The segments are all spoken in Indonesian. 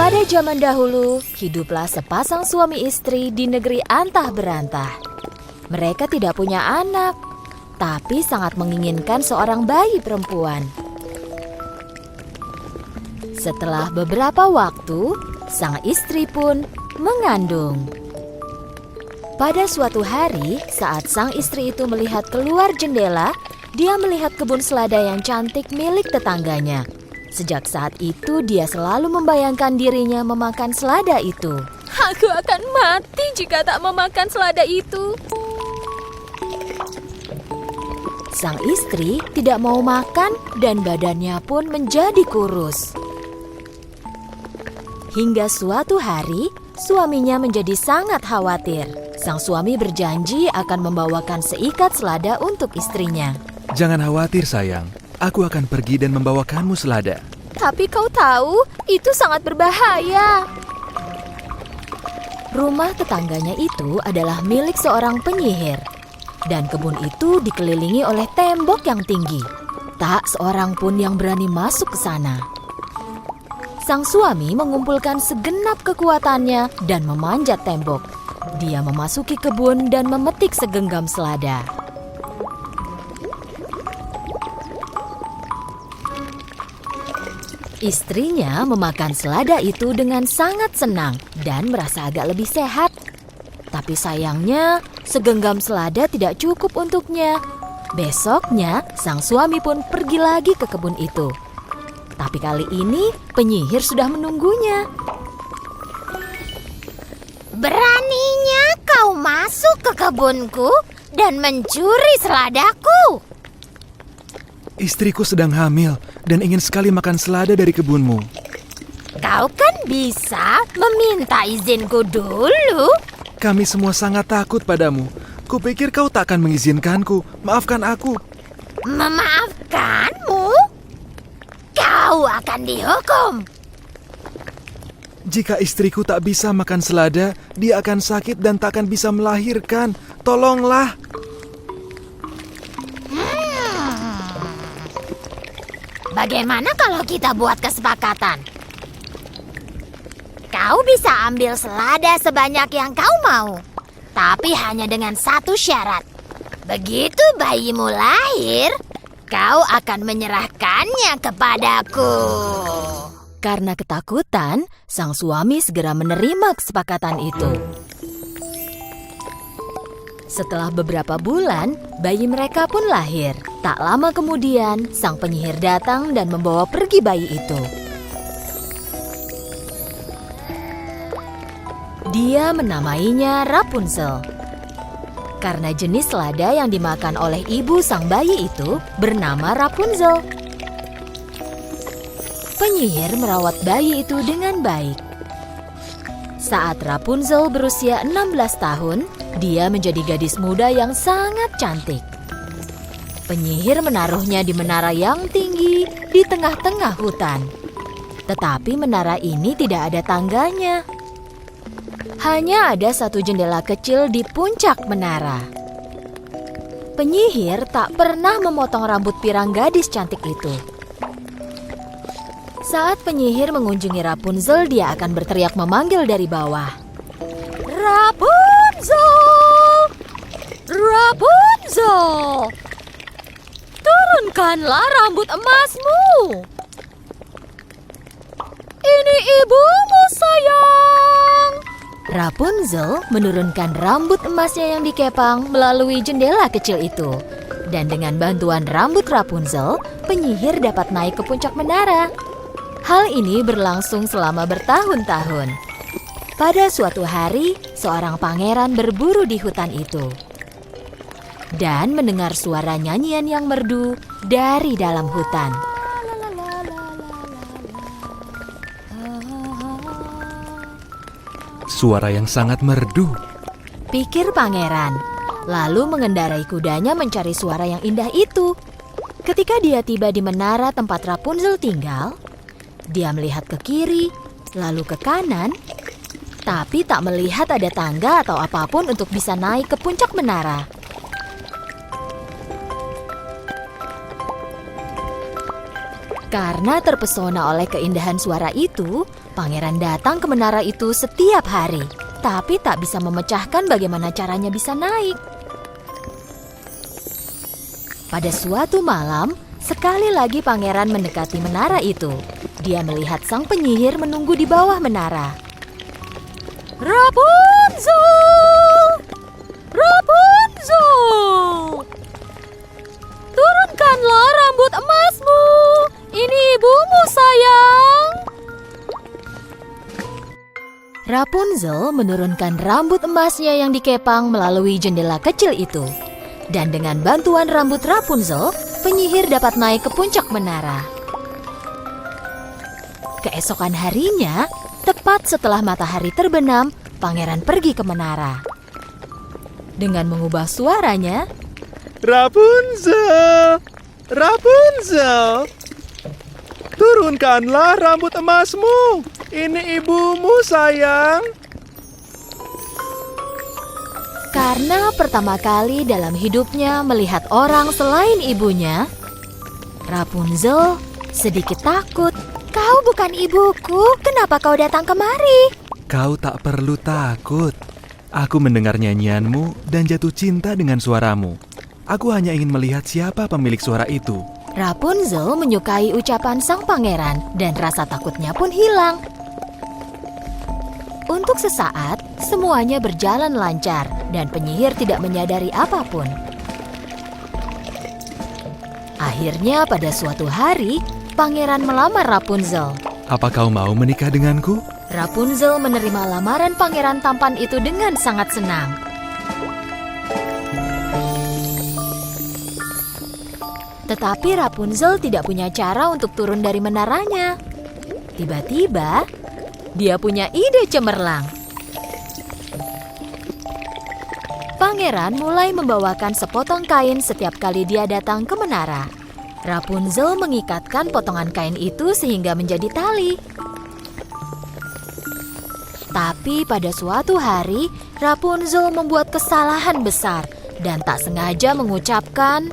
Pada zaman dahulu, hiduplah sepasang suami istri di negeri antah berantah. Mereka tidak punya anak, tapi sangat menginginkan seorang bayi perempuan. Setelah beberapa waktu, sang istri pun mengandung. Pada suatu hari, saat sang istri itu melihat keluar jendela, dia melihat kebun selada yang cantik milik tetangganya. Sejak saat itu, dia selalu membayangkan dirinya memakan selada itu. Aku akan mati jika tak memakan selada itu. Sang istri tidak mau makan dan badannya pun menjadi kurus. Hingga suatu hari, suaminya menjadi sangat khawatir. Sang suami berjanji akan membawakan seikat selada untuk istrinya. Jangan khawatir sayang, aku akan pergi dan membawakanmu selada. Tapi kau tahu, itu sangat berbahaya. Rumah tetangganya itu adalah milik seorang penyihir. Dan kebun itu dikelilingi oleh tembok yang tinggi. Tak seorang pun yang berani masuk ke sana. Sang suami mengumpulkan segenap kekuatannya dan memanjat tembok. Dia memasuki kebun dan memetik segenggam selada. Istrinya memakan selada itu dengan sangat senang dan merasa agak lebih sehat. Tapi sayangnya, segenggam selada tidak cukup untuknya. Besoknya, sang suami pun pergi lagi ke kebun itu. Tapi kali ini, penyihir sudah menunggunya. Beraninya kau masuk ke kebunku dan mencuri seladaku. Istriku sedang hamil dan ingin sekali makan selada dari kebunmu. Kau kan bisa meminta izinku dulu. Kami semua sangat takut padamu. Kupikir kau tak akan mengizinkanku. Maafkan aku. Memaafkanmu? Kau akan dihukum. Jika istriku tak bisa makan selada, dia akan sakit dan tak akan bisa melahirkan. Tolonglah. Bagaimana kalau kita buat kesepakatan? Kau bisa ambil selada sebanyak yang kau mau, tapi hanya dengan satu syarat. Begitu bayimu lahir, kau akan menyerahkannya kepadaku. Karena ketakutan, sang suami segera menerima kesepakatan itu. Setelah beberapa bulan, bayi mereka pun lahir. Tak lama kemudian, sang penyihir datang dan membawa pergi bayi itu. Dia menamainya Rapunzel. Karena jenis selada yang dimakan oleh ibu sang bayi itu bernama Rapunzel. Penyihir merawat bayi itu dengan baik. Saat Rapunzel berusia 16 tahun, dia menjadi gadis muda yang sangat cantik. Penyihir menaruhnya di menara yang tinggi di tengah-tengah hutan. Tetapi menara ini tidak ada tangganya. Hanya ada satu jendela kecil di puncak menara. Penyihir tak pernah memotong rambut pirang gadis cantik itu. Saat penyihir mengunjungi Rapunzel, dia akan berteriak memanggil dari bawah. Rapunzel! Rapunzel! Turunkanlah rambut emasmu. Ini ibumu, sayang. Rapunzel menurunkan rambut emasnya yang dikepang melalui jendela kecil itu. Dan dengan bantuan rambut Rapunzel, penyihir dapat naik ke puncak menara. Hal ini berlangsung selama bertahun-tahun. Pada suatu hari, seorang pangeran berburu di hutan itu. Dan mendengar suara nyanyian yang merdu dari dalam hutan. Suara yang sangat merdu. Pikir pangeran, lalu mengendarai kudanya mencari suara yang indah itu. Ketika dia tiba di menara tempat Rapunzel tinggal, dia melihat ke kiri, lalu ke kanan, tapi tak melihat ada tangga atau apapun untuk bisa naik ke puncak menara. Karena terpesona oleh keindahan suara itu, Pangeran datang ke menara itu setiap hari, tapi tak bisa memecahkan bagaimana caranya bisa naik. Pada suatu malam, sekali lagi pangeran mendekati menara itu. Dia melihat sang penyihir menunggu di bawah menara. Rapunzel! Rapunzel! Turunkanlah rambut emasmu. Ini ibumu, sayang. Rapunzel menurunkan rambut emasnya yang dikepang melalui jendela kecil itu. Dan dengan bantuan rambut Rapunzel, penyihir dapat naik ke puncak menara. Keesokan harinya, tepat setelah matahari terbenam, pangeran pergi ke menara. Dengan mengubah suaranya, Rapunzel! Rapunzel! Turunkanlah rambut emasmu. Ini ibumu, sayang. karena pertama kali dalam hidupnya melihat orang selain ibunya, Rapunzel sedikit takut. Kau bukan ibuku, kenapa kau datang kemari? Kau tak perlu takut. Aku mendengar nyanyianmu dan jatuh cinta dengan suaramu. Aku hanya ingin melihat siapa pemilik suara itu. Rapunzel menyukai ucapan sang pangeran dan rasa takutnya pun hilang. Untuk sesaat, semuanya berjalan lancar dan penyihir tidak menyadari apapun. Akhirnya pada suatu hari, pangeran melamar Rapunzel. Apa kau mau menikah denganku? Rapunzel menerima lamaran pangeran tampan itu dengan sangat senang. Tetapi Rapunzel tidak punya cara untuk turun dari menaranya. Tiba-tiba, dia punya ide cemerlang. Pangeran mulai membawakan sepotong kain setiap kali dia datang ke menara. Rapunzel mengikatkan potongan kain itu sehingga menjadi tali. Tapi pada suatu hari, Rapunzel membuat kesalahan besar dan tak sengaja mengucapkan,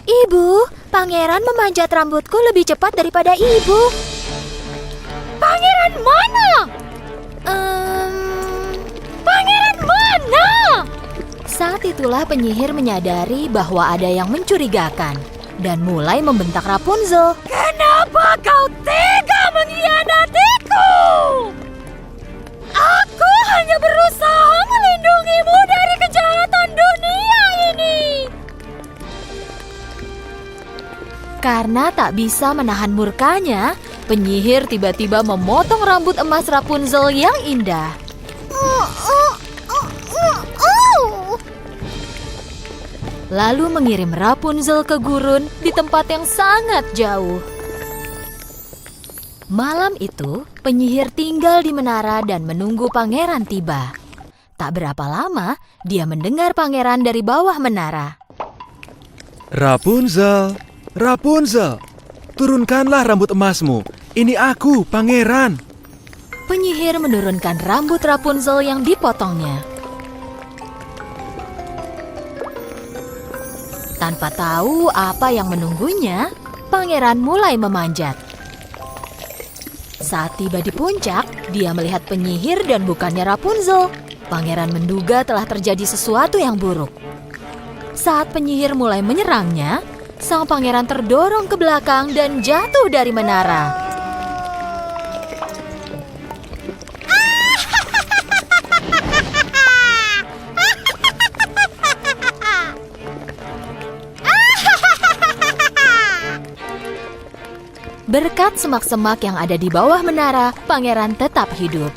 "Ibu, pangeran memanjat rambutku lebih cepat daripada ibu." "Pangeran mana? Pangeran mana?" Saat itulah penyihir menyadari bahwa ada yang mencurigakan dan mulai membentak Rapunzel. "Kenapa kau tega mengkhianatiku? Aku hanya berusaha melindungimu dari kejahatan dunia ini." Karena tak bisa menahan murkanya, penyihir tiba-tiba memotong rambut emas Rapunzel yang indah. Lalu mengirim Rapunzel ke gurun di tempat yang sangat jauh. Malam itu, penyihir tinggal di menara dan menunggu pangeran tiba. Tak berapa lama, dia mendengar pangeran dari bawah menara. Rapunzel, Rapunzel, turunkanlah rambut emasmu. Ini aku, pangeran. Penyihir menurunkan rambut Rapunzel yang dipotongnya. Tanpa tahu apa yang menunggunya, pangeran mulai memanjat. Saat tiba di puncak, dia melihat penyihir dan bukannya Rapunzel. Pangeran menduga telah terjadi sesuatu yang buruk. Saat penyihir mulai menyerangnya, sang pangeran terdorong ke belakang dan jatuh dari menara. Berkat semak-semak yang ada di bawah menara, pangeran tetap hidup.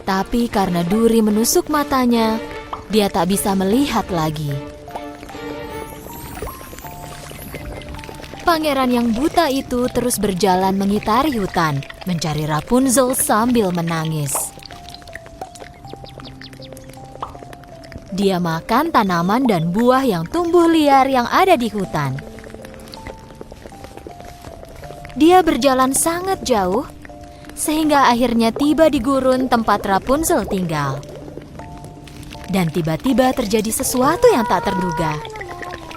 Tapi karena duri menusuk matanya, dia tak bisa melihat lagi. Pangeran yang buta itu terus berjalan mengitari hutan, mencari Rapunzel sambil menangis. Dia makan tanaman dan buah yang tumbuh liar yang ada di hutan. Dia berjalan sangat jauh, sehingga akhirnya tiba di gurun tempat Rapunzel tinggal. Dan tiba-tiba terjadi sesuatu yang tak terduga.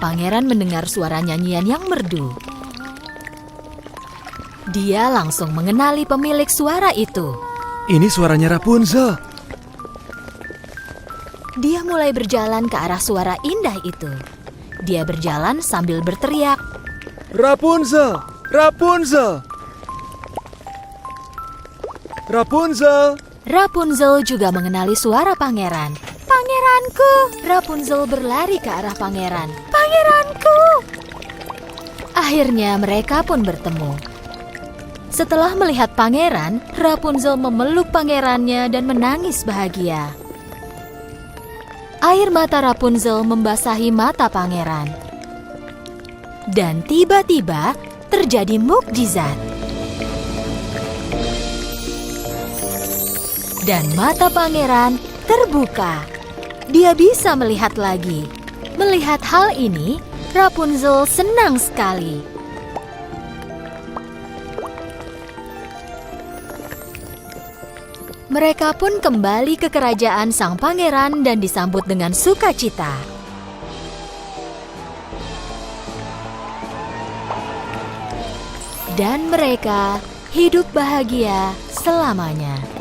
Pangeran mendengar suara nyanyian yang merdu. Dia langsung mengenali pemilik suara itu. Ini suaranya Rapunzel. Dia mulai berjalan ke arah suara indah itu. Dia berjalan sambil berteriak, Rapunzel! Rapunzel! Rapunzel! Rapunzel juga mengenali suara pangeran. Pangeranku! Rapunzel berlari ke arah pangeran. Pangeranku! Akhirnya mereka pun bertemu. Setelah melihat pangeran, Rapunzel memeluk pangerannya dan menangis bahagia. Air mata Rapunzel membasahi mata pangeran. Dan tiba-tiba terjadi mukjizat. Dan mata pangeran terbuka. Dia bisa melihat lagi. Melihat hal ini, Rapunzel senang sekali. Mereka pun kembali ke kerajaan sang pangeran dan disambut dengan sukacita. Dan mereka hidup bahagia selamanya.